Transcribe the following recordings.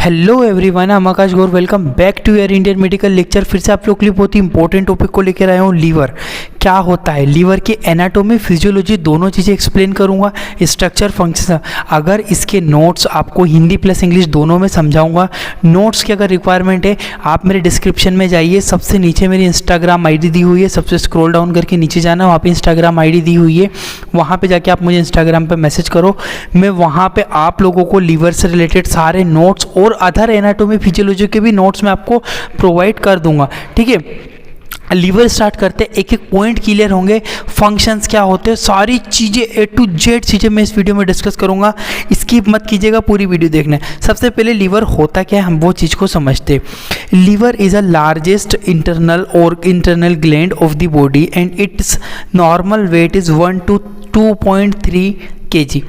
Hello everyone, I am Akash Gaur. Welcome back to your Indian medical lecture. फिर से आप लोग के लिए बहुत ही इंपॉर्टेंट टॉपिक को लेकर आया हूँ, लीवर क्या होता है। लीवर के एनाटॉमी, फिजियोलॉजी दोनों चीज़ें एक्सप्लेन करूँगा, स्ट्रक्चर, फंक्शन। अगर इसके नोट्स आपको हिंदी प्लस इंग्लिश दोनों में समझाऊंगा। नोट्स की अगर रिक्वायरमेंट है आप मेरे डिस्क्रिप्शन में जाइए, सबसे नीचे मेरी इंस्टाग्राम आईडी दी हुई है, सबसे स्क्रॉल डाउन करके नीचे जाना, वहाँ पे इंस्टाग्राम आईडी दी हुई है, वहाँ पे जाके आप मुझे इंस्टाग्राम पे मैसेज करो। मैं वहाँ पे आप लोगों को लीवर से रिलेटेड सारे नोट्स और अदर एनाटॉमी फिजियोलॉजी के भी नोट्स मैं आपको प्रोवाइड कर दूंगा। ठीक है, लीवर स्टार्ट करते, एक एक पॉइंट क्लियर होंगे, फंक्शंस क्या होते हैं, सारी चीज़ें ए टू जेड चीज़ें मैं इस वीडियो में डिस्कस करूंगा। स्किप मत कीजिएगा, पूरी वीडियो देखना। सबसे पहले लीवर होता क्या है, हम वो चीज़ को समझते। Liver is a largest internal gland of the body and its normal weight is 1 to 2.3 kg।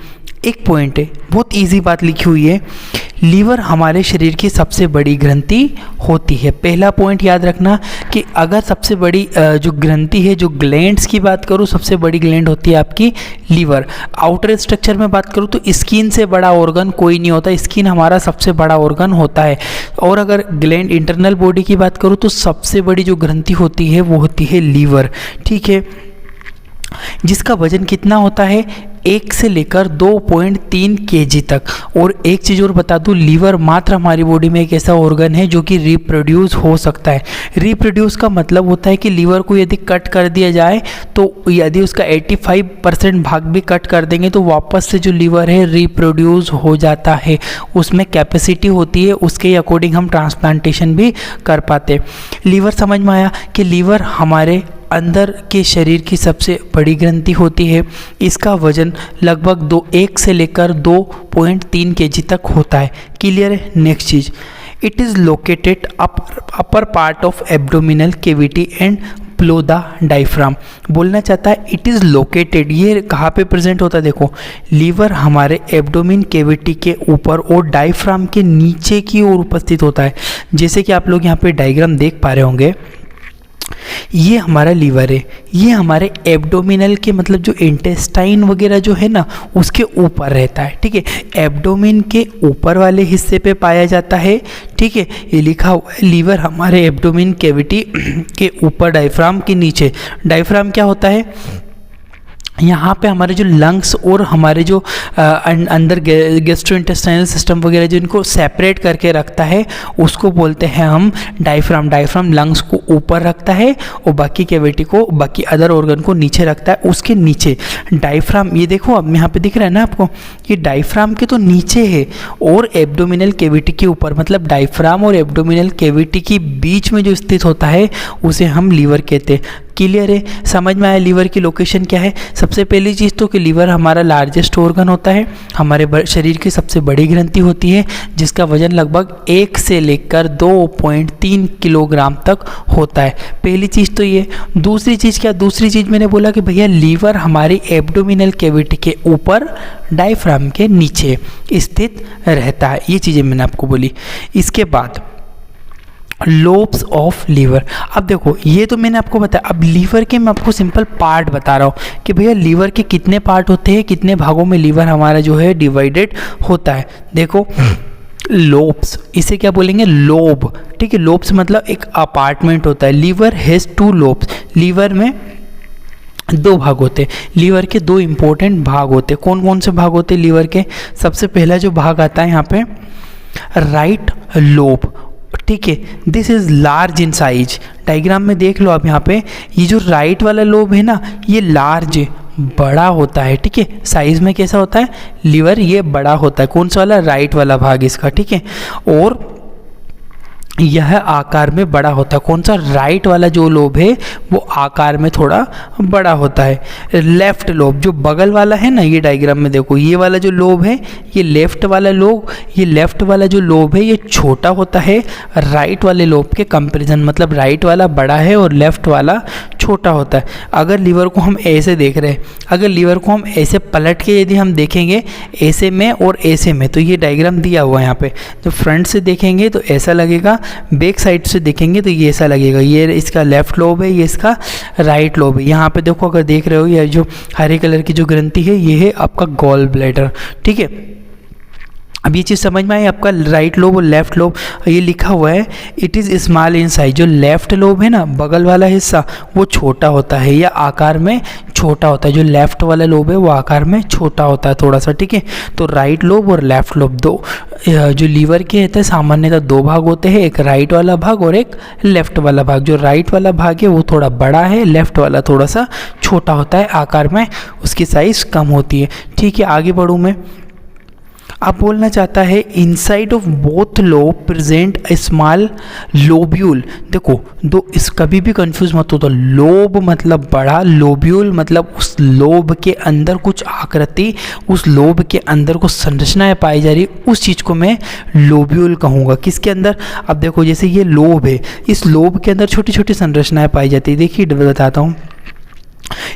एक पॉइंट है, बहुत इजी बात लिखी हुई है। लीवर हमारे शरीर की सबसे बड़ी ग्रंथि होती है। पहला पॉइंट याद रखना कि अगर सबसे बड़ी जो ग्रंथि है, जो ग्लैंड्स की बात करूँ, सबसे बड़ी ग्लैंड होती है आपकी लीवर। आउटर स्ट्रक्चर में बात करूँ तो स्किन से बड़ा ऑर्गन कोई नहीं होता, स्किन हमारा सबसे बड़ा ऑर्गन होता है। और अगर ग्लैंड इंटरनल बॉडी की बात करूँ तो सबसे बड़ी जो ग्रंथि होती है वो होती है लीवर। ठीक है, जिसका वजन कितना होता है, 1 से लेकर 2.3 kg तक। और एक चीज़ और बता दूं, लीवर मात्र हमारी बॉडी में एक ऐसा ऑर्गन है जो कि रिप्रोड्यूस हो सकता है। रिप्रोड्यूस का मतलब होता है कि लीवर को यदि कट कर दिया जाए तो यदि उसका 85% भाग भी कट कर देंगे तो वापस से जो लीवर है रिप्रोड्यूस हो जाता है। उसमें कैपेसिटी होती है, उसके अकॉर्डिंग हम ट्रांसप्लांटेशन भी कर पाते। लीवर समझ में आया कि लीवर हमारे अंदर के शरीर की सबसे बड़ी ग्रंथि होती है। इसका वजन लगभग 1 से लेकर 2.3 kg तक होता है। क्लियर है। Next cheese, it is located upper part of abdominal cavity and below the diaphragm. बोलना चाहता है इट इज़ लोकेटेड, ये कहाँ पे प्रेजेंट होता है। देखो, लीवर हमारे एब्डोमिन कैविटी के ऊपर और डायफ्राम के नीचे की ओर उपस्थित होता है। जैसे कि आप लोग यहाँ पे डायग्राम देख पा रहे होंगे, ये हमारा लीवर है, ये हमारे एब्डोमिनल के मतलब जो इंटेस्टाइन वगैरह जो है ना उसके ऊपर रहता है। ठीक है, एब्डोमिन के ऊपर वाले हिस्से पे पाया जाता है। ठीक है, ये लिखा हुआ है लीवर हमारे एब्डोमिन कैविटी के ऊपर, डायफ्राम के नीचे। डायफ्राम क्या होता है, यहाँ पे हमारे जो लंग्स और हमारे जो अंदर गैस्ट्रोइंटेस्टाइनल सिस्टम वगैरह जो इनको सेपरेट करके रखता है उसको बोलते हैं हम डायफ्राम। डायफ्राम लंग्स को ऊपर रखता है और बाकी कैविटी को, बाकी अदर ऑर्गन को नीचे रखता है। उसके नीचे डायफ्राम, ये देखो अब यहाँ पे दिख रहा है ना आपको, ये डायफ्राम के तो नीचे है और एब्डोमिनल कैविटी के ऊपर, मतलब डायफ्राम और एब्डोमिनल कैविटी के बीच में जो स्थित होता है उसे हम लीवर कहते हैं। क्लियर है, समझ में आया लीवर की लोकेशन क्या है। सबसे पहली चीज़ तो कि लीवर हमारा लार्जेस्ट ऑर्गन होता है, हमारे शरीर की सबसे बड़ी ग्रंथि होती है, जिसका वजन लगभग 1 से लेकर 2.3 किलोग्राम तक होता है। पहली चीज़ तो ये। दूसरी चीज़ क्या, दूसरी चीज़ मैंने बोला कि भैया लीवर हमारी एब्डोमिनल कैविटी के ऊपर, डायफ्राम के नीचे स्थित रहता है। ये चीज़ें मैंने आपको बोली। इसके बाद लोब्स ऑफ लीवर। अब देखो, ये तो मैंने आपको बताया। अब लीवर के मैं आपको सिंपल पार्ट बता रहा हूँ कि भैया लीवर के कितने पार्ट होते हैं, कितने भागों में लीवर हमारा जो है डिवाइडेड होता है। देखो, लोब्स, इसे क्या बोलेंगे, लोब। ठीक है, लोब्स मतलब एक अपार्टमेंट होता है। Liver has 2 lobes. लीवर में 2 भाग होते हैं। लीवर के 2 इंपॉर्टेंट भाग होते हैं। कौन कौन से भाग होते हैं लीवर के? सबसे पहला जो भाग आता है यहाँ पे, राइट लोब। ठीक है, this is large in size. Diagram में देख लो आप यहाँ पे, ये जो राइट वाला लोब है ना, ये लार्ज है, बड़ा होता है। ठीक है, साइज में कैसा होता है लीवर, ये बड़ा होता है। कौन सा वाला, राइट वाला भाग इसका। ठीक है, और यह आकार में बड़ा होता है। कौन सा, राइट वाला जो लोब है वो आकार में थोड़ा बड़ा होता है। लेफ्ट लोब जो बगल वाला है ना, ये डायग्राम में देखो, ये वाला जो लोब है, ये लेफ्ट वाला लोब, ये लेफ्ट वाला जो लोब है ये छोटा होता है राइट वाले लोब के कंपैरिजन। मतलब राइट वाला बड़ा है और लेफ्ट वाला छोटा होता है। अगर लीवर को हम ऐसे देख रहे हैं, अगर लीवर को हम ऐसे पलट के यदि हम देखेंगे ऐसे में और ऐसे में, तो ये डायग्राम दिया हुआ है यहाँ पे। तो फ्रंट से देखेंगे तो ऐसा लगेगा, बैक साइड से देखेंगे तो ये ऐसा लगेगा। ये इसका लेफ्ट लोब है, ये इसका राइट लोब है। यहाँ पे देखो, अगर देख रहे हो, ये जो हरे कलर की जो ग्रंथि है ये है आपका गॉल ब्लैडर। ठीक है, अब ये चीज़ समझ में आई आपका, राइट लोब और लेफ्ट लोब ये लिखा हुआ है it is small in size. जो लेफ्ट लोब है ना, बगल वाला हिस्सा, वो छोटा होता है या आकार में छोटा होता है। जो लेफ्ट वाला लोब है वो आकार में छोटा होता है थोड़ा सा, ठीक है। तो राइट लोब और लेफ्ट लोब दो जो लीवर के होते हैं सामान्यतः दो भाग होते हैं, एक राइट वाला भाग और एक लेफ्ट वाला भाग। जो राइट वाला भाग है वो थोड़ा बड़ा है, लेफ्ट वाला थोड़ा सा छोटा होता है आकार में, उसकी साइज़ कम होती है, ठीक है। आगे बढ़ूँ मैं, अब बोलना चाहता है inside of both lobe present A small lobule. देखो दो इस कभी भी कंफ्यूज मत हो, तो लोब मतलब बड़ा, लोब्यूल मतलब उस लोब के अंदर कुछ आकृति, उस लोब के अंदर कुछ संरचनाएं पाई जा रही, उस चीज़ को मैं लोब्यूल कहूँगा। किसके अंदर? अब देखो जैसे ये लोब है, इस लोब के अंदर छोटी छोटी संरचनाएं पाई जाती है। देखिए बताता हूँ,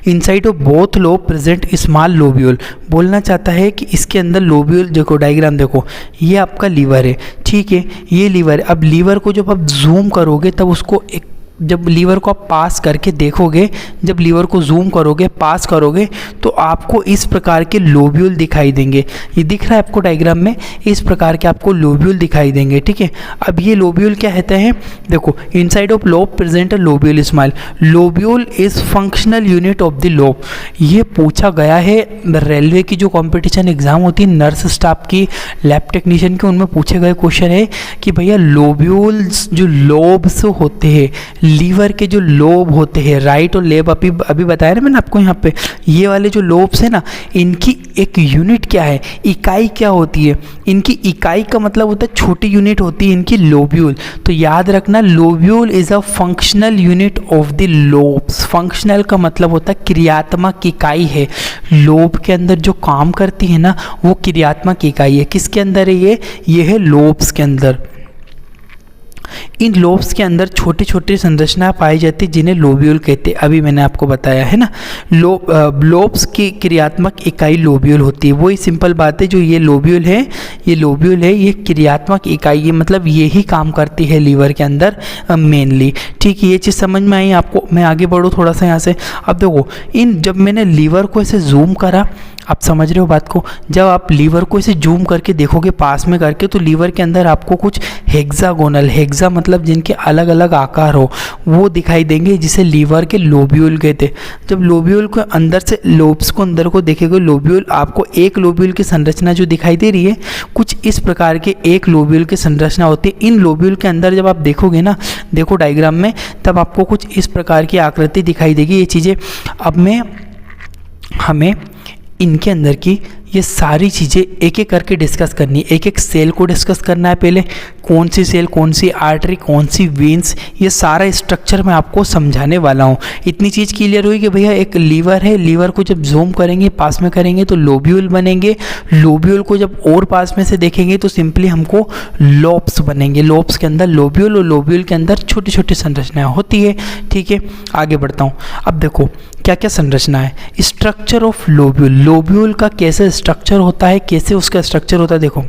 inside of both lobe present small lobule. बोलना चाहता है कि इसके अंदर लोब्यूल, देखो डायग्राम देखो, ये आपका लीवर है, ठीक है, ये लीवर है। अब लीवर को जब आप जूम करोगे तब उसको एक, जब लीवर को आप पास करके देखोगे, जब लीवर को जूम करोगे पास करोगे तो आपको इस प्रकार के लोब्यूल दिखाई देंगे। ये दिख रहा है आपको डायग्राम में, इस प्रकार के आपको लोब्यूल दिखाई देंगे, ठीक है। अब ये लोब्यूल क्या कहते हैं? देखो inside of lobe present a lobule smile. Lobule is functional unit of the lobe. ये पूछा गया है रेलवे की जो कंपटीशन एग्जाम होती है नर्स स्टाफ की, लैब टेक्नीशियन की, उनमें पूछे गए क्वेश्चन है कि भैया लोब्यूल्स जो लोब्स होते हैं, लीवर के जो लोब होते हैं, राइट और लेफ्ट, अभी बताया ना मैंने आपको, यहाँ पे ये वाले जो लोब्स है ना, इनकी एक यूनिट क्या है, इकाई क्या होती है? इनकी इकाई का मतलब होता है छोटी यूनिट होती है इनकी लोब्यूल। तो याद रखना lobule is a functional unit of the lobes. Functional का मतलब होता है क्रियात्मक इकाई है, लोब के अंदर जो काम करती है ना वो क्रियात्मक इकाई है। किसके अंदर है ये है लोब्स के अंदर। इन लोब्स के अंदर छोटी छोटी संरचनाएं पाई जाती है जिन्हें लोब्यूल कहते हैं। अभी मैंने आपको बताया है ना, लोब्स की क्रियात्मक इकाई लोब्यूल होती है। वही सिंपल बात है, जो ये लोब्यूल है, ये क्रियात्मक इकाई है, मतलब ये ही काम करती है लीवर के अंदर मेनली, ठीक है। ये चीज़ समझ में आई आपको? मैं आगे बढ़ूँ थोड़ा सा यहाँ से। अब देखो जब मैंने लीवर को ऐसे जूम करा, आप समझ रहे हो बात को, जब आप लीवर को इसे जूम करके देखोगे पास में करके, तो लीवर के अंदर आपको कुछ हेक्सागोनल, हेक्सा मतलब जिनके अलग अलग आकार हो, वो दिखाई देंगे, जिसे लीवर के लोब्यूल कहते हैं। जब लोब्यूल को अंदर से, लोब्स को अंदर को देखेंगे, लोब्यूल आपको एक लोब्यूल की संरचना जो दिखाई दे रही है, कुछ इस प्रकार के एक लोब्यूल की संरचना होती है। इन लोब्यूल के अंदर जब आप देखोगे ना, देखो डायग्राम में, तब आपको कुछ इस प्रकार की आकृति दिखाई देगी। ये चीज़ें अब हमें इनके अंदर की ये सारी चीज़ें एक एक करके डिस्कस करनी है। एक एक सेल को डिस्कस करना है पहले, कौन सी सेल, कौन सी आर्टरी, कौन सी वेन्स, ये सारा स्ट्रक्चर मैं आपको समझाने वाला हूँ। इतनी चीज़ क्लियर हुई कि भैया एक लीवर है, लीवर को जब जूम करेंगे पास में करेंगे तो लोब्यूल बनेंगे, लोब्यूल को जब और पास में से देखेंगे तो सिंपली हमको लोब्स बनेंगे। लोब्स के अंदर लोब्यूल और लोब्यूल के अंदर छोटी छोटी संरचनाएँ होती है, ठीक है। आगे बढ़ता हूँ। अब देखो क्या क्या संरचना है। स्ट्रक्चर ऑफ लोब्यूल, लोब्यूल का कैसे स्ट्रक्चर होता है, कैसे उसका स्ट्रक्चर होता है। देखो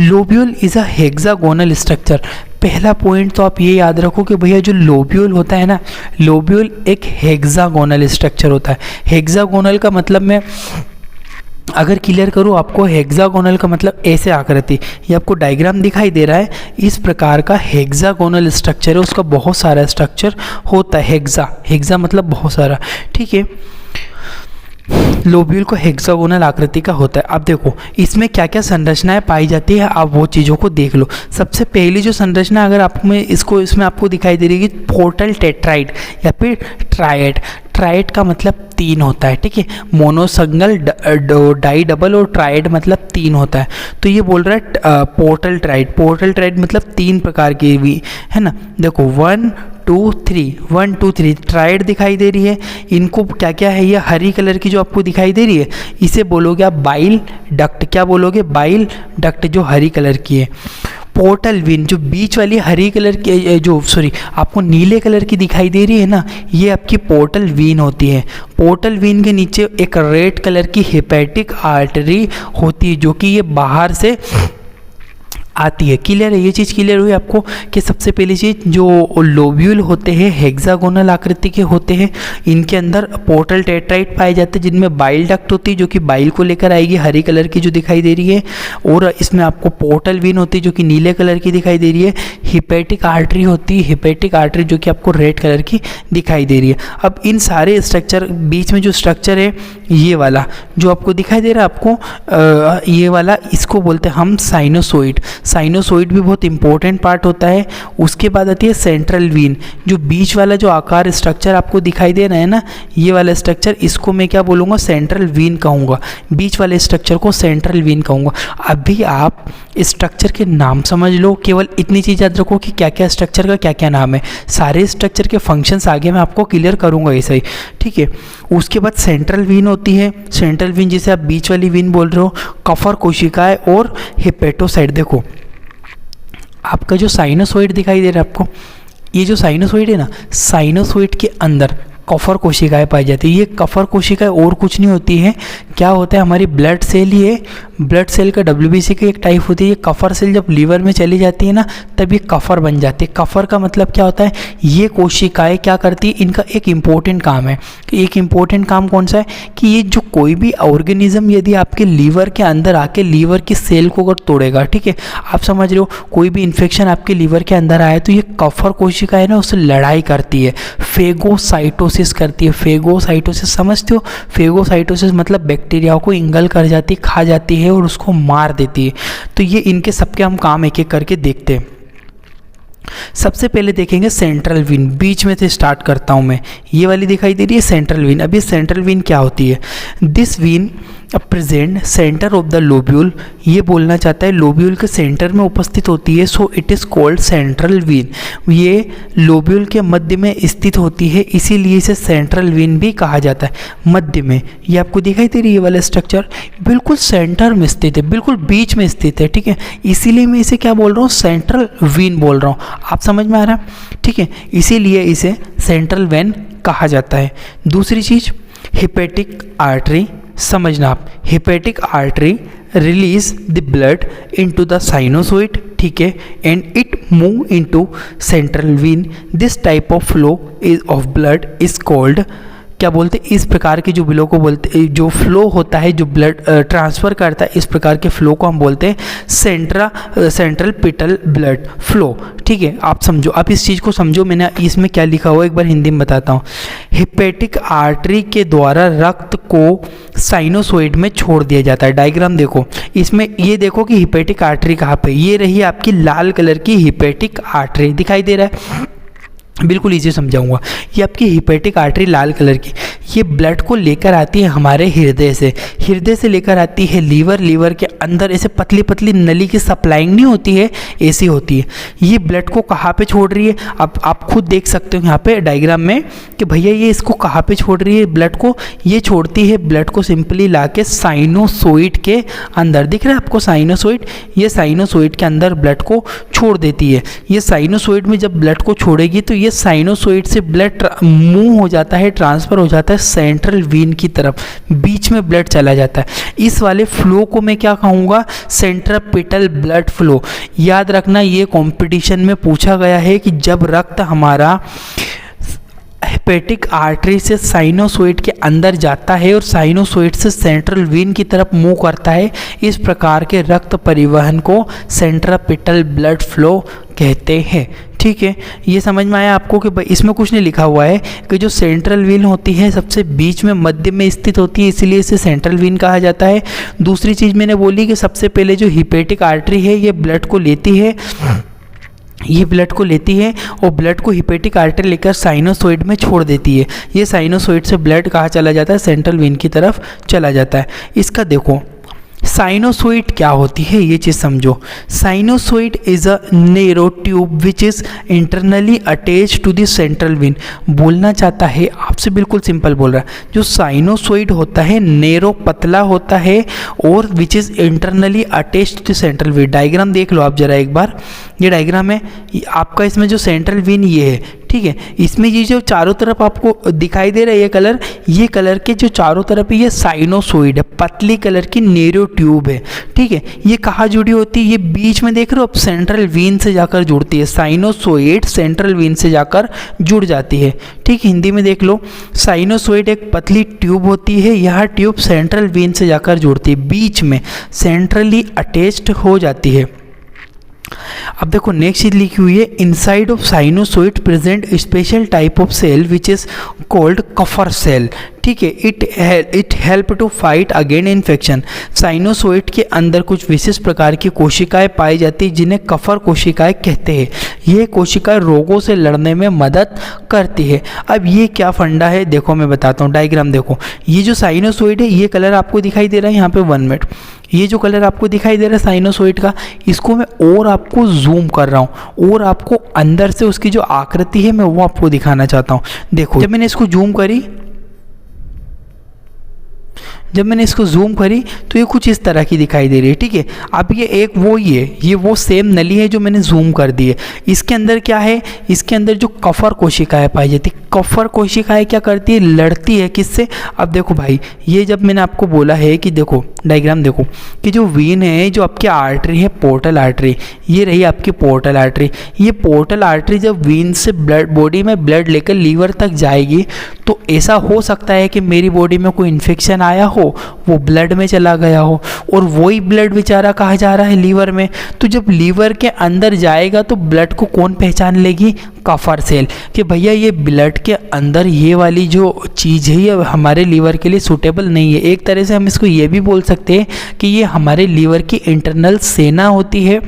lobule is a hexagonal structure. पहला पॉइंट तो आप ये याद रखो कि भैया जो लोब्यूल होता है ना, लोब्यूल एक हेक्सागोनल स्ट्रक्चर होता है। हेक्सागोनल का मतलब मैं अगर क्लियर करूँ आपको, हेक्सागोनल का मतलब ऐसे आकृति, ये आपको डायग्राम दिखाई दे रहा है, इस प्रकार का हेक्सागोनल स्ट्रक्चर है। उसका बहुत सारा स्ट्रक्चर होता है, हेक्सा मतलब बहुत सारा, ठीक है। लोब्यूल को हेक्सागोनल आकृति का होता है। अब देखो इसमें क्या क्या संरचनाएं पाई जाती है, आप वो चीज़ों को देख लो। सबसे पहली जो संरचना अगर आप में इसमें आपको दिखाई दे रही है पोर्टल टेट्राइड या फिर ट्राइड। ट्राइड का मतलब तीन होता है, ठीक है। मोनोसिंगल, डाई डबल और ट्राइड मतलब तीन होता है। तो ये बोल रहा है पोर्टल ट्राइड। पोर्टल ट्राइड मतलब तीन प्रकार की भी है ना। देखो 1 2 3 ट्राइड दिखाई दे रही है। इनको क्या क्या है, ये हरी कलर की जो आपको दिखाई दे रही है, इसे बोलोगे आप बाइल डक्ट। क्या बोलोगे? बाइल डक्ट, जो हरी कलर की है। पोर्टल वेन जो बीच वाली हरी कलर की, आपको नीले कलर की दिखाई दे रही है ना, ये आपकी पोर्टल वेन होती है। पोर्टल वेन के नीचे एक रेड कलर की हेपेटिक आर्टरी होती है, जो कि ये बाहर से आती है। क्लियर है, ये चीज़ क्लियर हुई आपको कि सबसे पहली चीज़ जो लोब्यूल होते हैं हेक्सागोनल आकृति के होते हैं, इनके अंदर पोर्टल टेट्राइट पाए जाते हैं जिनमें बाइल डक्ट होती है जो कि बाइल को लेकर आएगी, हरी कलर की जो दिखाई दे रही है, और इसमें आपको पोर्टल वेन होती है जो कि नीले कलर की दिखाई दे रही है। हिपैटिक आर्टरी होती है, हिपैटिक आर्टरी जो कि आपको रेड कलर की दिखाई दे रही है। अब इन सारे स्ट्रक्चर बीच में जो स्ट्रक्चर है ये वाला जो आपको दिखाई दे रहा है आपको ये वाला, इसको बोलते हैं हम साइनोसॉइड। साइनोसॉइड भी बहुत इंपॉर्टेंट पार्ट होता है। उसके बाद आती है सेंट्रल वीन, जो बीच वाला जो आकार स्ट्रक्चर आपको दिखाई दे रहा है ना, ये वाला स्ट्रक्चर, इसको मैं क्या बोलूँगा, सेंट्रल वीन कहूँगा। बीच वाले स्ट्रक्चर को सेंट्रल वीन कहूँगा। अभी आप स्ट्रक्चर के नाम समझ लो, केवल इतनी चीज़ याद रखो कि क्या क्या स्ट्रक्चर का क्या क्या नाम है। सारे स्ट्रक्चर के फंक्शंस आगे मैं आपको क्लियर करूँगा ऐसे ही, ठीक है। उसके बाद सेंट्रल वीन होती है, सेंट्रल वीन जिसे आप बीच वाली वीन बोल रहे हो, कफर कोशिकाएं और हेपेटोसाइट। देखो आपका जो साइनोसॉइड दिखाई दे रहा है आपको, ये जो साइनोसॉइड है ना, साइनोसॉइड के अंदर कफर कोशिकाएं पाई जाती है। ये कफर कोशिकाएं और कुछ नहीं होती है, क्या होता है, हमारी ब्लड सेल ही है। ब्लड सेल का WBC की एक टाइप होती है। ये कफर सेल जब लीवर में चली जाती है ना, तब ये कफर बन जाती है। कफर का मतलब क्या होता है, ये कोशिकाएं क्या करती है, इनका एक इम्पोर्टेंट काम है। एक इम्पोर्टेंट काम कौन सा है कि ये जो कोई भी ऑर्गेनिज्म यदि आपके लीवर के अंदर आके लीवर की सेल को अगर तोड़ेगा, ठीक है, आप समझ रहे हो, कोई भी इन्फेक्शन आपके लीवर के अंदर आए तो ये कफर कोशिकाएं ना उससे लड़ाई करती है, फेगोसाइटोसिस करती है। फेगोसाइटोसिस समझते हो, फेगोसाइटोसिस मतलब बैक्टीरिया को इंगल कर जाती है, खा जाती है और उसको मार देती है। तो ये इनके सबके हम काम एक एक करके देखते हैं। सबसे पहले देखेंगे सेंट्रल वीन, बीच में से स्टार्ट करता हूं मैं। ये वाली दिखाई दे रही है सेंट्रल वीन। अब ये सेंट्रल वीन क्या होती है, this vein present centre of the lobule, ये बोलना चाहता है लोब्यूल के सेंटर में उपस्थित होती है, so it is called central vein. ये लोब्यूल के मध्य में स्थित होती है, इसीलिए इसे सेंट्रल वीन भी कहा जाता है। मध्य में, ये आपको दिखाई दे रही है ये वाला स्ट्रक्चर बिल्कुल सेंटर में स्थित है, बिल्कुल बीच में स्थित है, ठीक है, इसीलिए मैं इसे क्या बोल रहा हूँ, सेंट्रल वीन बोल रहा हूँ। आप समझ में आ रहा है, ठीक है, इसीलिए इसे सेंट्रल वेन कहा जाता है। दूसरी चीज़ हिपैटिक आर्टरी, समझना आप, hepatic artery release the blood into the sinusoid, ठीक है, and it move into central vein. This type of flow is of blood is called, क्या बोलते हैं, इस प्रकार के जो बिलो को बोलते, जो फ्लो होता है, जो ब्लड ट्रांसफ़र करता है, इस प्रकार के फ्लो को हम बोलते हैं सेंट्रल पिटल ब्लड फ्लो, ठीक है। आप समझो, आप इस चीज़ को समझो, मैंने इसमें क्या लिखा हुआ एक बार हिंदी में बताता हूँ। हिपैटिक आर्टरी के द्वारा रक्त को साइनोसॉइड में छोड़ दिया जाता है। डायग्राम देखो, इसमें ये देखो कि हिपैटिक आर्टरी कहाँ पे, ये रही आपकी लाल कलर की हिपैटिक आर्टरी, दिखाई दे रहा है, बिल्कुल इजी समझाऊंगा। ये आपकी हिपैटिक आर्टरी लाल कलर की, ये ब्लड को लेकर आती है हमारे हृदय से, हृदय से लेकर आती है लीवर, लीवर के अंदर ऐसे पतली पतली नली की सप्लाइंग नहीं होती है, ऐसी होती है। ये ब्लड को कहाँ पे छोड़ रही है, अब आप खुद देख सकते हो यहाँ पे डायग्राम में कि भैया ये इसको कहाँ पे छोड़ रही है ब्लड को, ये छोड़ती है ब्लड को सिंपली ला के साइनोसॉइड के अंदर, दिख रहा है आपको साइनोसॉइड, ये साइनोसॉइड के अंदर ब्लड को छोड़ देती है। ये साइनोसॉइड में जब ब्लड को छोड़ेगी तो ये साइनोसॉइड से ब्लड मूव हो जाता है, ट्रांसफ़र हो जाता है सेंट्रल वीन की तरफ, बीच में ब्लड चला जाता है। इस वाले फ्लो को मैं क्या कहूँगा, सेंट्रीपिटल ब्लड फ्लो। याद रखना, ये कंपटीशन में पूछा गया है कि जब रक्त हमारा हिपैटिक आर्टरी से साइनोसॉइड के अंदर जाता है और साइनोसॉइड से सेंट्रल वीन की तरफ मूव करता है, इस प्रकार के रक्त परिवहन को सेंट्रीपिटल ब्लड फ्लो कहते हैं, ठीक है। ये समझ में आया आपको कि इसमें कुछ नहीं लिखा हुआ है कि जो सेंट्रल वीन होती है सबसे बीच में मध्य में स्थित होती है, इसीलिए इसे सेंट्रल वीन कहा जाता है। दूसरी चीज़ मैंने बोली कि सबसे पहले जो हिपैटिक आर्टरी है ये ब्लड को लेती है, ये ब्लड को लेती है और ब्लड को हिपैटिक आर्टरी लेकर साइनोसॉइड में छोड़ देती है। ये साइनोसॉइड से ब्लड कहाँ चला जाता है, सेंट्रल वीन की तरफ चला जाता है। इसका देखो साइनोसॉइड क्या होती है, ये चीज़ समझो। Sinusoid is a narrow tube which is internally attach to the central vein. बोलना चाहता है आपसे, बिल्कुल सिंपल बोल रहा है, जो साइनोसॉइड होता है नैरो पतला होता है और which is internally attach to the central vein. Diagram देख लो आप जरा एक बार, ये डायग्राम है आपका, इसमें जो सेंट्रल वीन ये है, ठीक है। इसमें ये जो चारों तरफ आपको दिखाई दे रहा है ये कलर के जो चारों तरफ है ये साइनोसॉइड है, पतली कलर की नैरो ट्यूब है, ठीक है। ये कहाँ जुड़ी होती है, ये बीच में देख रहे हो आप, सेंट्रल वेन से जाकर जुड़ती है। साइनोसॉइड सेंट्रल वेन से जाकर जुड़ जाती है, ठीक। हिंदी में देख लो, साइनोसॉइड एक पतली ट्यूब होती है, यह ट्यूब सेंट्रल वेन से जाकर जुड़ती है, बीच में सेंट्रली अटैच्ड हो जाती है। अब देखो नेक्स्ट चीज लिखी हुई है, inside of sinusoid present special type of cell which is called Kupffer cell, ठीक है। It help to fight again infection. Sinusoid के अंदर कुछ विशेष प्रकार की कोशिकाएं पाई जाती हैं जिन्हें कफर कोशिकाएं कहते हैं। ये कोशिकाएं रोगों से लड़ने में मदद करती है। अब ये क्या फंडा है देखो मैं बताता हूँ, डायग्राम देखो। ये जो साइनोसॉइड है ये कलर आपको दिखाई दे रहा है यहाँ पे 1 मिनट, ये जो कलर आपको दिखाई दे रहा है साइनोसॉइड का, इसको मैं और आपको जूम कर रहा हूँ और आपको अंदर से उसकी जो आकृति है मैं वो आपको दिखाना चाहता हूँ। देखो जब मैंने इसको जूम करी तो ये कुछ इस तरह की दिखाई दे रही है, ठीक है। अब ये एक वो ही है, ये वो सेम नली है जो मैंने जूम कर दी है। इसके अंदर क्या है, इसके अंदर जो कफर कोशिकाएं पाई जाती है, कफर कोशिकाएं क्या करती है, लड़ती है किससे। अब देखो भाई, ये जब मैंने आपको बोला है कि देखो डायग्राम देखो कि जो वेन है, जो आपकी आर्टरी है, पोर्टल आर्टरी, ये रही आपकी पोर्टल आर्टरी। ये पोर्टल आर्टरी जब वेन से ब्लड, बॉडी में ब्लड लेकर लीवर तक जाएगी तो ऐसा हो सकता है कि मेरी बॉडी में कोई इन्फेक्शन आया हो, वो ब्लड में चला गया हो, और वही ब्लड बेचारा कहाँ जा रहा है, लीवर में। तो जब लीवर के अंदर जाएगा तो ब्लड को कौन पहचान लेगी, कफर सेल, कि भैया ये ब्लड के अंदर ये वाली जो चीज़ है ये हमारे लीवर के लिए सूटेबल नहीं है। एक तरह से हम इसको ये भी बोल सकते हैं कि ये हमारे लीवर की इंटरनल सेना होती है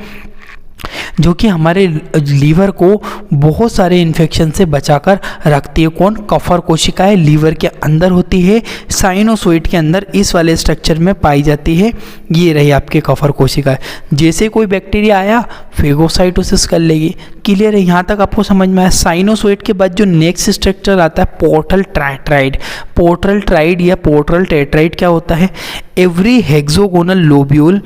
जो कि हमारे लीवर को बहुत सारे इन्फेक्शन से बचाकर रखती है। कौन, कफर कोशिकाएं लीवर के अंदर होती है, साइनोसॉइड के अंदर इस वाले स्ट्रक्चर में पाई जाती है। ये रही आपके कफर कोशिकाएं। जैसे कोई बैक्टीरिया आया फेगोसाइटोसिस कर लेगी। क्लियर है, यहाँ तक आपको समझ में आया। साइनोसॉइड के बाद जो नेक्स्ट स्ट्रक्चर आता है पोर्टल टेट्राइड। पोर्टल ट्राइड या पोर्टल टेट्राइड क्या होता है, every hexagonal lobule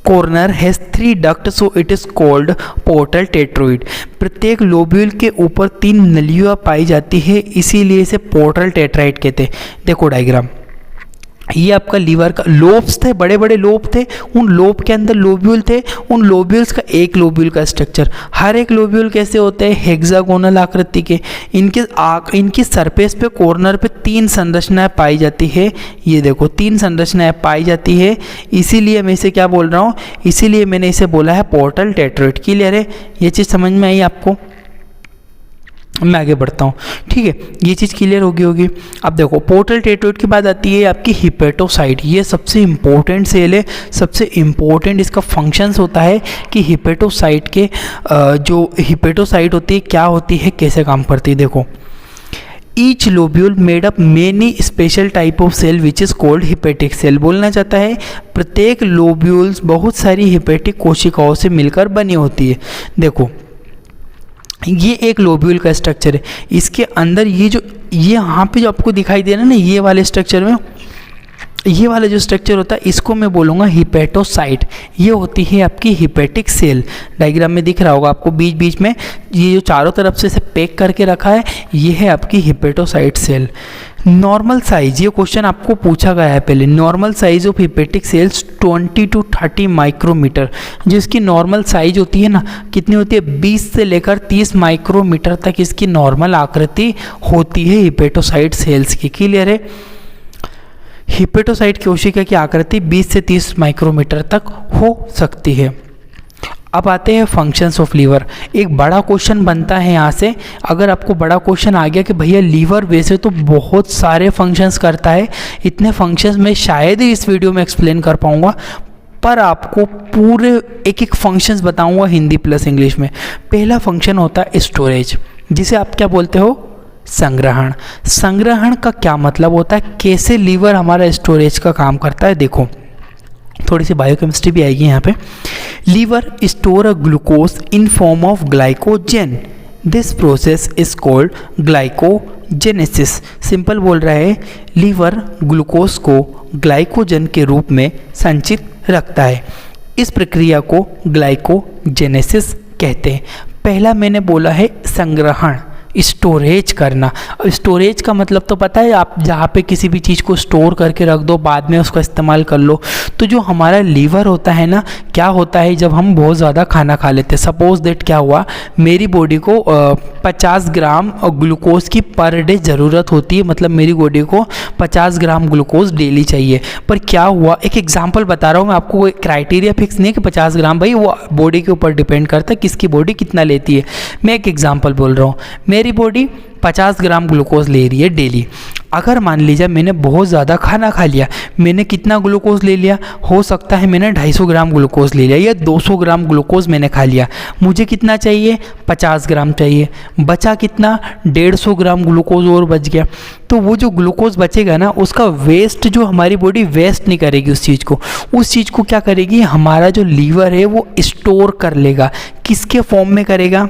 corner has 3 duct so it is called portal tetrad. प्रत्येक लोब्यूल के ऊपर 3 नलियाँ पाई जाती है, इसीलिए इसे पोर्टल टेट्राइड कहते हैं। देखो डायग्राम, ये आपका लीवर का लोब्स थे, बड़े बड़े लोब थे, उन लोब के अंदर लोब्यूल थे, उन लोब्यूल्स का एक लोब्यूल का स्ट्रक्चर। हर एक लोब्यूल कैसे होते हैं, हेक्सागोनल आकृति के। इनकी सरफेस पे कॉर्नर पे 3 संरचनाएं पाई जाती है। ये देखो 3 संरचनाएं पाई जाती है, इसीलिए मैं इसे क्या बोल रहा हूँ, इसीलिए मैंने इसे बोला है पोर्टल टेट्रोइड। क्लियर है, ये चीज़ समझ में आई आपको। मैं आगे बढ़ता हूँ, ठीक है, ये चीज़ क्लियर होगी। अब देखो पोर्टल टेट्रोइड के बाद आती है आपकी हिपेटोसाइट। ये सबसे इम्पोर्टेंट सेल है, सबसे इम्पोर्टेंट इसका फंक्शंस होता है कि हिपेटोसाइट के जो हिपेटोसाइट होती है क्या होती है, कैसे काम करती है। देखो each lobule made up many special type of cell which is called hepatic cell. बोलना चाहता है प्रत्येक लोब्यूल्स बहुत सारी हिपेटिक कोशिकाओं से मिलकर बनी होती है। देखो ये एक लोब्यूल का स्ट्रक्चर है, इसके अंदर ये यहाँ पे जो आपको दिखाई दे रहा है ना, ये वाले स्ट्रक्चर में, ये वाला जो स्ट्रक्चर होता है इसको मैं बोलूँगा हिपेटोसाइट। ये होती है आपकी हिपेटिक सेल। डायग्राम में दिख रहा होगा आपको, बीच बीच में ये जो चारों तरफ से इसे पैक करके रखा है, ये है आपकी हिपेटोसाइट सेल। नॉर्मल साइज, ये क्वेश्चन आपको पूछा गया है पहले। Normal size of hepatic cells 20 to 30 micrometre. जो इसकी नॉर्मल साइज होती है ना, कितनी होती है, 20 से लेकर 30 माइक्रोमीटर तक इसकी नॉर्मल आकृति होती है हिपेटोसाइट सेल्स की। क्लियर है, हिपेटोसाइट कोशिका की आकृति 20 से 30 माइक्रोमीटर तक हो सकती है। अब आते हैं फंक्शंस ऑफ लीवर। एक बड़ा क्वेश्चन बनता है यहाँ से, अगर आपको बड़ा क्वेश्चन आ गया कि भैया लीवर वैसे तो बहुत सारे फंक्शंस करता है, इतने फंक्शंस मैं शायद ही इस वीडियो में एक्सप्लेन कर पाऊँगा, पर आपको पूरे एक एक फंक्शंस बताऊँगा हिंदी प्लस इंग्लिश में। पहला फंक्शन होता है स्टोरेज, जिसे आप क्या बोलते हो, संग्रहण। संग्रहण का क्या मतलब होता है, कैसे लीवर हमारा स्टोरेज का काम करता है। देखो थोड़ी सी बायोकेमिस्ट्री भी आएगी यहाँ पे। Liver store a glucose in form of glycogen, this process is called glycogenesis. Simple बोल रहा है, लीवर ग्लूकोज को ग्लाइकोजन के रूप में संचित रखता है। इस प्रक्रिया को ग्लाइकोजेनेसिस कहते हैं। पहला मैंने बोला है संग्रहण, स्टोरेज करना। स्टोरेज का मतलब तो पता है, आप जहाँ पे किसी भी चीज़ को स्टोर करके रख दो, बाद में उसका इस्तेमाल कर लो। तो जो हमारा लीवर होता है ना, क्या होता है जब हम बहुत ज़्यादा खाना खा लेते हैं, सपोज दैट क्या हुआ, मेरी बॉडी को 50 ग्राम ग्लूकोज की पर डे ज़रूरत होती है, मतलब मेरी बॉडी को 50 ग्राम ग्लूकोज डेली चाहिए। पर क्या हुआ, एक एग्जांपल बता रहा हूँ मैं आपको, कोई क्राइटेरिया फिक्स नहीं है कि 50 ग्राम, भाई वो बॉडी के ऊपर डिपेंड करता है किसकी बॉडी कितना लेती है। मैं एक एग्जांपल बोल रहा हूँ, मेरी बॉडी 50 ग्राम ग्लूकोज ले रही है डेली। अगर मान लीजिए मैंने बहुत ज़्यादा खाना खा लिया, मैंने कितना ग्लूकोज ले लिया, हो सकता है मैंने 250 ग्राम ग्लूकोज ले लिया या 200 ग्राम ग्लूकोज मैंने खा लिया, मुझे कितना चाहिए, 50 ग्राम चाहिए, बचा कितना, 150 ग्राम ग्लूकोज और बच गया। तो वो जो ग्लूकोज बचेगा ना, उसका वेस्ट जो हमारी बॉडी वेस्ट नहीं करेगी उस चीज़ को क्या करेगी, हमारा जो लीवर है वो स्टोर कर लेगा। किसके फॉर्म में करेगा,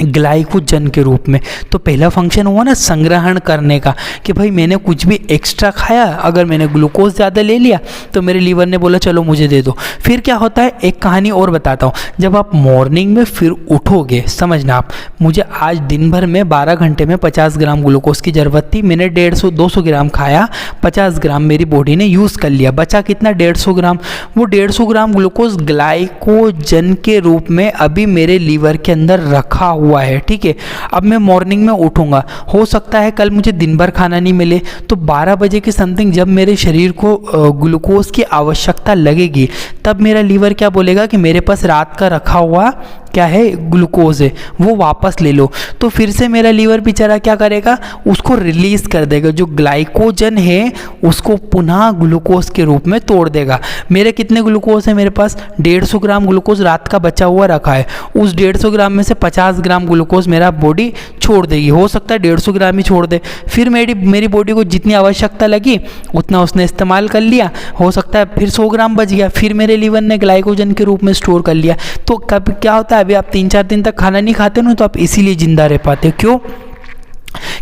ग्लाइकोजन के रूप में। तो पहला फंक्शन हुआ ना संग्रहण करने का, कि भाई मैंने कुछ भी एक्स्ट्रा खाया, अगर मैंने ग्लूकोज ज़्यादा ले लिया तो मेरे लीवर ने बोला चलो मुझे दे दो। फिर क्या होता है, एक कहानी और बताता हूँ। जब आप मॉर्निंग में फिर उठोगे, समझना आप, मुझे आज दिन भर में 12 घंटे में 50 ग्राम ग्लूकोज की ज़रूरत थी, मैंने 150-200 ग्राम खाया, 50 ग्राम मेरी बॉडी ने यूज़ कर लिया, बचा कितना, 150 ग्राम। वो 150 ग्राम ग्लूकोज ग्लाइकोजन के रूप में अभी मेरे लीवर के अंदर रखा हुआ है, ठीक है। अब मैं मॉर्निंग में उठूंगा, हो सकता है कल मुझे दिन भर खाना नहीं मिले, तो 12 बजे के समथिंग जब मेरे शरीर को ग्लूकोज की आवश्यकता लगेगी, तब मेरा लीवर क्या बोलेगा कि मेरे पास रात का रखा हुआ क्या है, ग्लूकोज है, वो वापस ले लो। तो फिर से मेरा लीवर बेचारा क्या करेगा, उसको रिलीज कर देगा, जो ग्लाइकोजन है उसको पुनः ग्लूकोज के रूप में तोड़ देगा। मेरे कितने ग्लूकोज है, मेरे पास 150 ग्राम ग्लूकोज रात का बचा हुआ रखा है, उस 150 ग्राम में से 50 ग्राम ग्लूकोज मेरा बॉडी छोड़ देगी, हो सकता है 150 ग्राम ही छोड़ दे। फिर मेरी बॉडी को जितनी आवश्यकता लगी उतना उसने इस्तेमाल कर लिया, हो सकता है फिर 100 ग्राम बच गया, फिर मेरे लीवर ने ग्लाइकोजन के रूप में स्टोर कर लिया। तो कब क्या होता है, अभी आप 3-4 दिन तक खाना नहीं खाते ना, तो आप इसीलिए जिंदा रह पाते हो। क्यों,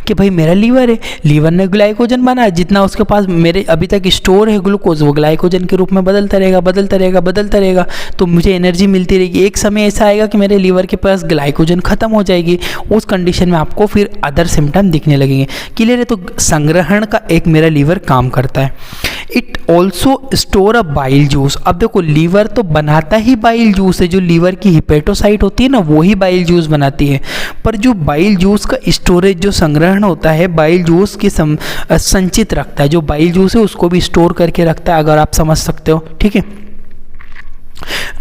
कि भाई मेरा लीवर है, लीवर ने ग्लाइकोजन बनाया, जितना उसके पास मेरे अभी तक स्टोर है ग्लूकोज, वो ग्लाइकोजन के रूप में बदलता रहेगा, तो मुझे एनर्जी मिलती रहेगी। एक समय ऐसा आएगा कि मेरे लीवर के पास ग्लाइकोजन खत्म हो जाएगी, उस कंडीशन में आपको फिर अदर सिम्टम दिखने लगेंगे। क्लियर है, तो संग्रहण का एक मेरा लीवर काम करता है। It also store a bile juice. अब देखो, लीवर तो बनाता ही बाइल जूस है, जो लीवर की हिपेटोसाइट होती है ना, वो ही बाइल जूस बनाती है। पर जो बाइल जूस का स्टोरेज, जो संग्रहण होता है, बाइल जूस की संचित रखता है, जो बाइल जूस है उसको भी स्टोर करके रखता है, अगर आप समझ सकते हो, ठीक है।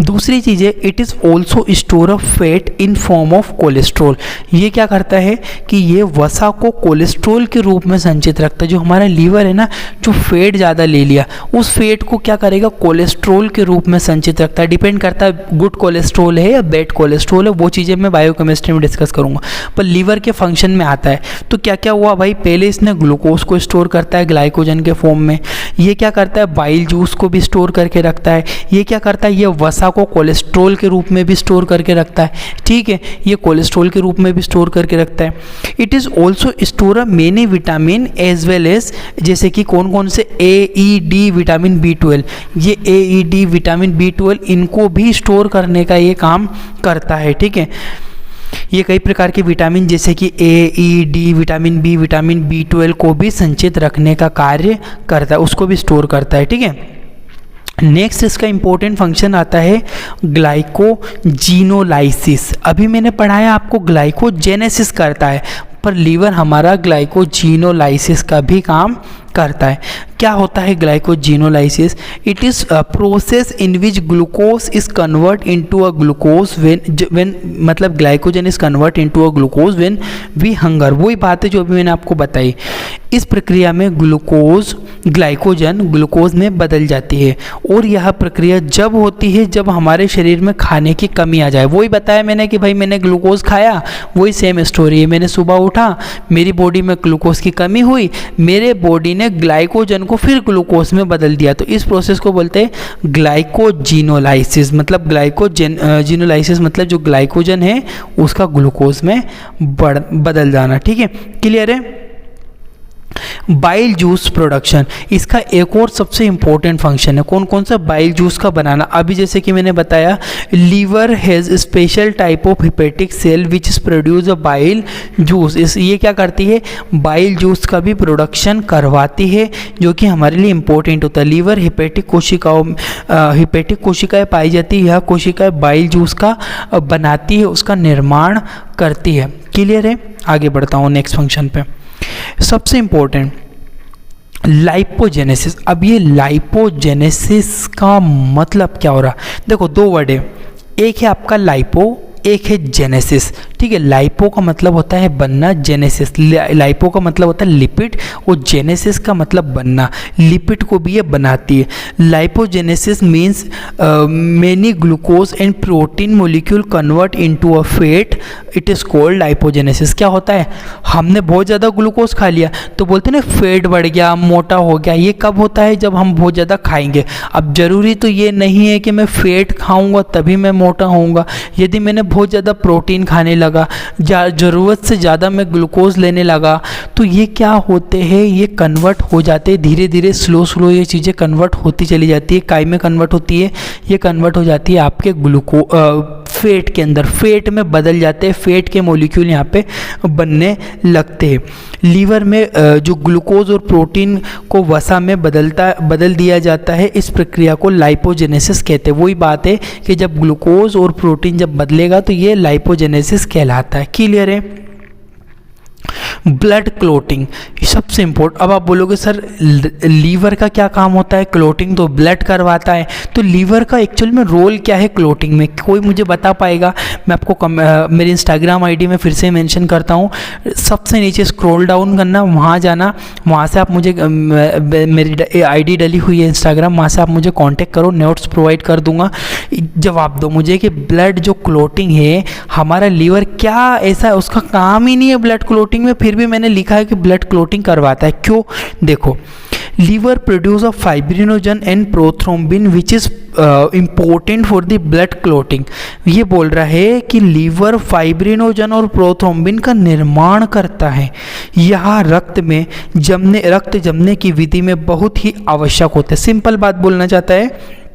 दूसरी चीज़ है, it is also store of fat in form of cholesterol. ये क्या करता है कि ये वसा को कोलेस्ट्रॉल के रूप में संचित रखता है। जो हमारा लीवर है ना, जो फैट ज़्यादा ले लिया, उस फैट को क्या करेगा, कोलेस्ट्रॉल के रूप में संचित रखता है। डिपेंड करता है गुड कोलेस्ट्रॉल है या बैड कोलेस्ट्रॉल है, वो चीज़ें मैं बायोकेमिस्ट्री में डिस्कस करूँगा, पर लीवर के फंक्शन में आता है। तो क्या क्या हुआ भाई, पहले इसने ग्लूकोज को स्टोर करता है ग्लाइकोजन के फॉर्म में, ये क्या करता है, बाइल जूस को भी स्टोर करके रखता है, ये क्या करता है, ये वसा को कोलेस्ट्रॉल के रूप में भी स्टोर करके रखता है, ठीक है, ये कोलेस्ट्रॉल के रूप में भी स्टोर करके रखता है। It is also store many vitamin as well as, जैसे कि कौन कौन से, ए, ई, डी, विटामिन B12, ये ए, ई, डी, विटामिन B12, इनको भी स्टोर करने का ये काम करता है, ठीक है। ये कई प्रकार के विटामिन जैसे कि A, E, D, vitamin B, vitamin B12 को भी संचित रखने का कार्य करता है, उसको भी स्टोर करता है, ठीक है। नेक्स्ट इसका इंपॉर्टेंट फंक्शन आता है ग्लाइकोजिनोलाइसिस। अभी मैंने पढ़ाया आपको ग्लाइकोजेनेसिस करता है, पर लीवर हमारा ग्लाइकोजिनोलाइसिस का भी काम करता है। क्या होता है glycogenolysis? It is process in which glucose is convert into a glucose when मतलब glycogen is convert into a glucose when we hunger. वही बात है जो अभी मैंने आपको बताई। इस प्रक्रिया में ग्लाइकोजन ग्लूकोज में बदल जाती है, और यह प्रक्रिया जब होती है जब हमारे शरीर में खाने की कमी आ जाए। वही बताया मैंने कि भाई मैंने ग्लूकोज खाया, वही सेम स्टोरी है। मैंने सुबह उठा, मेरी बॉडी में ग्लूकोज की कमी हुई, मेरे बॉडी ने ग्लाइकोजन को फिर ग्लूकोज में बदल दिया। तो इस प्रोसेस को बोलते हैं ग्लाइकोजिनोलाइसिस। मतलब ग्लाइकोजिनोलाइसिस मतलब जो ग्लाइकोजन है उसका ग्लूकोज में बदल जाना। ठीक है, क्लियर है। बाइल जूस प्रोडक्शन, इसका एक और सबसे इंपॉर्टेंट फंक्शन है। कौन कौन सा? बाइल जूस का बनाना। अभी जैसे कि मैंने बताया, liver has special type of hepatic cell which is produce a bile juice. ये क्या करती है? बाइल जूस का भी प्रोडक्शन करवाती है, जो कि हमारे लिए इंपॉर्टेंट होता है। लीवर हिपेटिक कोशिकाएं पाई जाती है, यह कोशिकाएं बाइल जूस का बनाती है, उसका निर्माण करती है। क्लियर है? आगे बढ़ता हूँ नेक्स्ट फंक्शन पे। सबसे इंपॉर्टेंट लाइपोजेनेसिस। अब ये लाइपोजेनेसिस का मतलब क्या हो रहा? देखो, दो वर्ड है, एक है आपका लाइपो, एक है जेनेसिस। ठीक है, लाइपो का मतलब होता है बनना, जेनेसिस लाइपो का मतलब होता है लिपिड, और जेनेसिस का मतलब बनना। लिपिड को भी ये बनाती है। Lipogenesis means many glucose and protein molecule convert into a fat, it is called lipogenesis. क्या होता है? हमने बहुत ज़्यादा ग्लूकोज खा लिया तो बोलते हैं ना फैट बढ़ गया, मोटा हो गया। ये कब होता है? जब हम बहुत ज़्यादा खाएंगे। अब ज़रूरी तो ये नहीं है कि मैं फैट खाऊंगा तभी मैं मोटा होऊंगा। यदि मैंने बहुत ज़्यादा प्रोटीन खाने लगा, ज़रूरत से ज़्यादा मैं ग्लूकोज लेने लगा, तो ये क्या होते हैं? ये कन्वर्ट हो जाते हैं धीरे धीरे, स्लो ये चीज़ें कन्वर्ट होती चली जाती है। काय में कन्वर्ट होती है? ये कन्वर्ट हो जाती है आपके फैट के अंदर, फैट में बदल जाते हैं, फैट के मॉलिक्यूल यहाँ पे बनने लगते हैं। लीवर में जो ग्लूकोज और प्रोटीन को वसा में बदल दिया जाता है, इस प्रक्रिया को लाइपोजेनेसिस कहते हैं। वही बात है कि जब ग्लूकोज और प्रोटीन जब बदलेगा तो ये लाइपोजेनेसिस कहलाता है। क्लियर है? ब्लड क्लोटिंग सबसे इम्पोर्टेंट। अब आप बोलोगे सर लीवर का क्या काम होता है? क्लोटिंग तो ब्लड करवाता है, तो लीवर का एक्चुअल में रोल क्या है क्लोटिंग में? कोई मुझे बता पाएगा? मैं आपको मेरे इंस्टाग्राम आईडी में फिर से मेंशन करता हूँ। सबसे नीचे स्क्रॉल डाउन करना, वहाँ जाना, वहाँ से आप मुझे मेरी आईडी डली हुई है इंस्टाग्राम, वहाँ से आप मुझे कांटेक्ट करो, नोट्स प्रोवाइड कर दूंगा। जवाब दो मुझे कि ब्लड जो क्लोटिंग है, हमारा लीवर क्या ऐसा है, उसका काम ही नहीं है ब्लड क्लोटिंग में, फिर भी मैंने लिखा है कि ब्लड क्लोटिंग करवाता है। क्यों? देखो, liver produce a fibrinogen and prothrombin which is important for the blood clotting. ये बोल रहा है कि लीवर फाइब्रिनोजन और प्रोथ्रोम्बिन का निर्माण करता है। यह रक्त जमने की विधि में बहुत ही आवश्यक होता है। सिंपल बात बोलना चाहता है,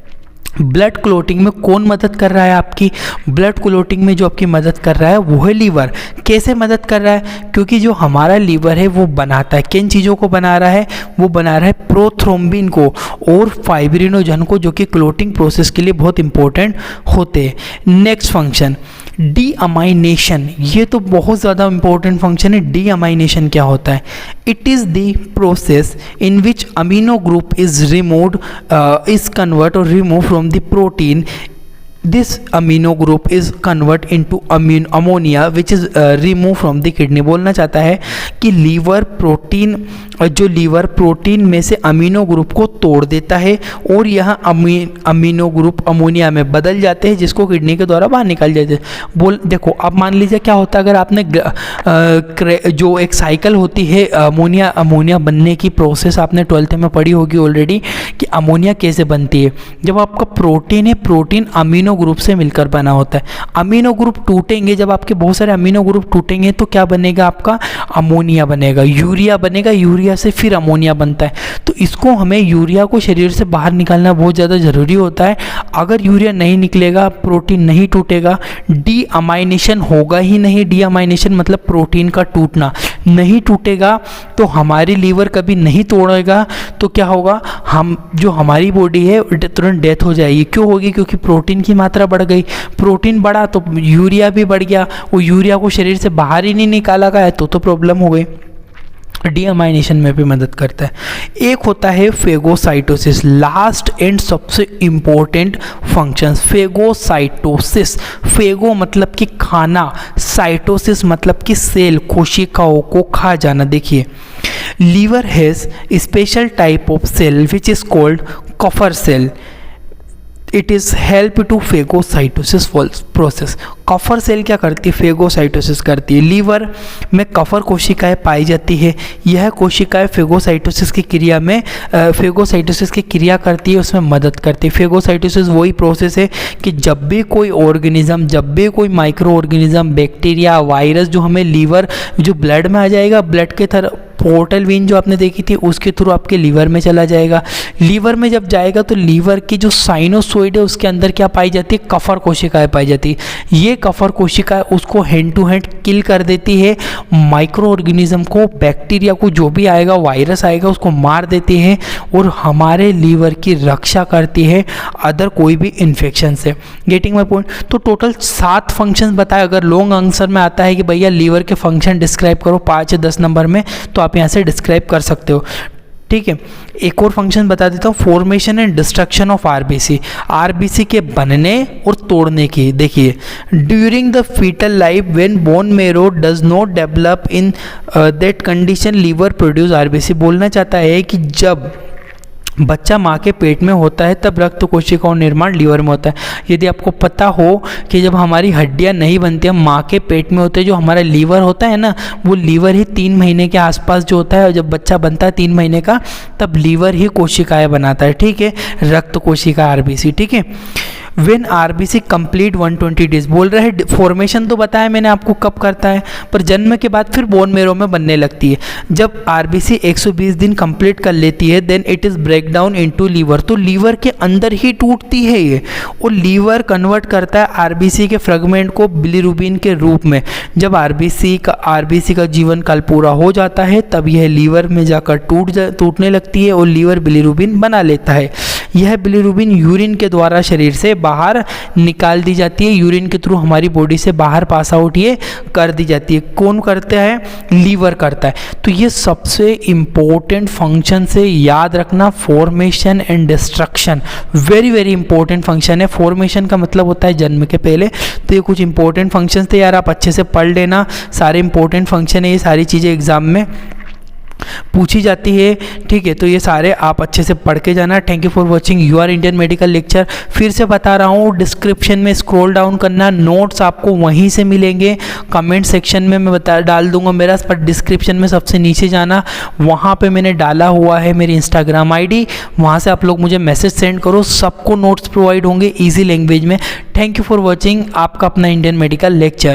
ब्लड क्लोटिंग में कौन मदद कर रहा है आपकी? ब्लड क्लोटिंग में जो आपकी मदद कर रहा है वो है लीवर। कैसे मदद कर रहा है? क्योंकि जो हमारा लीवर है वो बनाता है, किन चीज़ों को बना रहा है? वो बना रहा है प्रोथ्रोम्बिन को और फाइब्रिनोजन को, जो कि क्लोटिंग प्रोसेस के लिए बहुत इंपॉर्टेंट होते हैं। Next function deamination. ये तो बहुत ज़्यादा इंपॉर्टेंट फंक्शन है। डीअमाइनेशन क्या होता है? It is the process in which amino group is removed is convert और remove from the protein. This amino group is convert into ammonia which is removed from the kidney। बोलना चाहता है कि liver protein में से amino group को तोड़ देता है और यह अमीनो ग्रुप अमोनिया में बदल जाते हैं, जिसको किडनी के द्वारा बाहर निकाल जाते हैं। देखो, अब मान लीजिए क्या होता है, अगर आपने जो एक साइकिल होती है अमोनिया बनने की प्रोसेस आपने 12th में पढ़ी होगी ऑलरेडी कि अमोनिया कैसे बनती है। जब आपका प्रोटीन है, प्रोटीन अमीनो ग्रुप से मिलकर बना होता है। अमीनो ग्रुप टूटेंगे, जब आपके बहुत सारे अमीनो ग्रुप टूटेंगे तो क्या बनेगा? आपका अमोनिया बनेगा, यूरिया बनेगा, यूरिया से फिर अमोनिया बनता है। तो इसको हमें यूरिया को शरीर से बाहर निकालना बहुत ज़्यादा ज़रूरी होता है। अगर यूरिया नहीं निकलेगा, प्रोटीन नहीं टूटेगा, डीअमाइनेशन होगा ही नहीं। डीअमाइनेशन मतलब प्रोटीन का टूटना, नहीं टूटेगा तो हमारी लीवर कभी नहीं तोड़ेगा, तो क्या होगा? हमारी बॉडी है तुरंत डेथ हो जाएगी। क्यों होगी? क्योंकि प्रोटीन की मात्रा बढ़ गई। प्रोटीन बढ़ा तो यूरिया भी बढ़ गया, वो यूरिया को शरीर से बाहर ही नहीं निकाला गया तो प्रॉब्लम हो गई। डीअमाइनेशन में भी मदद करता है। एक होता है फेगोसाइटोसिस, लास्ट एंड सबसे इंपॉर्टेंट फंक्शंस। फेगोसाइटोसिस, फेगो मतलब कि खाना, साइटोसिस मतलब कि सेल, कोशिकाओं को खा जाना। देखिए, liver has special type of cell which is called Kupffer cell. It is help to phagocytosis process. Kupffer cell क्या करती है? फेगोसाइटोसिस करती है। लीवर में कफर कोशिकाएं पाई जाती है। यह कोशिकाएं फेगोसाइटोसिस की क्रिया में फेगोसाइटोसिस की क्रिया करती है, उसमें मदद करती है। फेगोसाइटोसिस वही प्रोसेस है कि जब भी कोई ऑर्गेनिज्म, जब भी कोई माइक्रो ऑर्गेनिज्म, बैक्टीरिया, वायरस जो हमें लीवर जो ब्लड में आ जाएगा, ब्लड के तरह पोर्टल वेन जो आपने देखी थी उसके थ्रू आपके लीवर में चला जाएगा। लीवर में जब जाएगा तो लीवर की जो साइनोसॉइड है उसके अंदर क्या पाई जाती है? कफर कोशिकाएं पाई जाती है। ये कफर कोशिकाएं उसको हैंड टू हैंड किल कर देती है, माइक्रो ऑर्गेनिज्म को, बैक्टीरिया को, जो भी आएगा, वायरस आएगा, उसको मार देती है और हमारे लीवर की रक्षा करती है अदर कोई भी इन्फेक्शन से। Getting my point? तो टोटल 7 फंक्शन बताए। अगर लॉन्ग आंसर में आता है कि भैया लीवर के फंक्शन डिस्क्राइब करो 5 या 10 नंबर में, तो आप यहाँ से डिस्क्राइब कर सकते हो। ठीक है, एक और फंक्शन बता देता हूँ, formation and destruction of RBC. RBC के बनने और तोड़ने की। देखिए, during the foetal life when bone marrow does not develop in that condition liver produce RBC. बोलना चाहता है कि जब बच्चा माँ के पेट में होता है तब रक्त कोशिकाओं निर्माण लीवर में होता है। यदि आपको पता हो कि जब हमारी हड्डियाँ नहीं बनती, हम माँ के पेट में होते हैं, जो हमारा लीवर होता है ना, वो लीवर ही 3 महीने के आसपास जो होता है, और जब बच्चा बनता है 3 महीने का, तब लीवर ही कोशिकाएं बनाता है। ठीक है, रक्त कोशिका आरबीसी। ठीक है, वेन आरबीसी कंप्लीट 120 डेज। बोल रहे हैं फॉर्मेशन तो बताया मैंने आपको कब करता है, पर जन्म के बाद फिर बोन मेरो में बनने लगती है। जब आरबीसी 120 दिन कंप्लीट कर लेती है, then it is break down into liver. तो लीवर के अंदर ही टूटती है ये, और लीवर कन्वर्ट करता है आरबीसी के फ्रेगमेंट को बिलीरुबिन के रूप में। जब आरबीसी का जीवन काल पूरा हो जाता है, तब यह लीवर में जाकर टूटने लगती है और लीवर बिलीरुबिन बना लेता है। यह बिलीरुबिन यूरिन के द्वारा शरीर से बाहर निकाल दी जाती है। यूरिन के थ्रू हमारी बॉडी से बाहर पास आउट ये कर दी जाती है। कौन करता है? लीवर करता है। तो ये सबसे इम्पोर्टेंट फंक्शन से याद रखना, formation and destruction. Very very important function है। फॉर्मेशन का मतलब होता है जन्म के पहले। तो ये कुछ इंपॉर्टेंट फंक्शन थे यार, आप अच्छे से पढ़ लेना। सारे इंपॉर्टेंट फंक्शन है, ये सारी चीज़ें एग्जाम में पूछी जाती है। ठीक है, तो ये सारे आप अच्छे से पढ़ के जाना। Thank you for watching your Indian medical lecture. फिर से बता रहा हूँ, डिस्क्रिप्शन में स्क्रॉल डाउन करना, नोट्स आपको वहीं से मिलेंगे। कमेंट सेक्शन में मैं डाल दूंगा मेरा, पर डिस्क्रिप्शन में सबसे नीचे जाना, वहाँ पे मैंने डाला हुआ है मेरी इंस्टाग्राम आईडी, वहाँ से आप लोग मुझे मैसेज सेंड करो। सबको नोट्स प्रोवाइड होंगे ईजी लैंग्वेज में। थैंक यू फॉर वॉचिंग, आपका अपना इंडियन मेडिकल लेक्चर।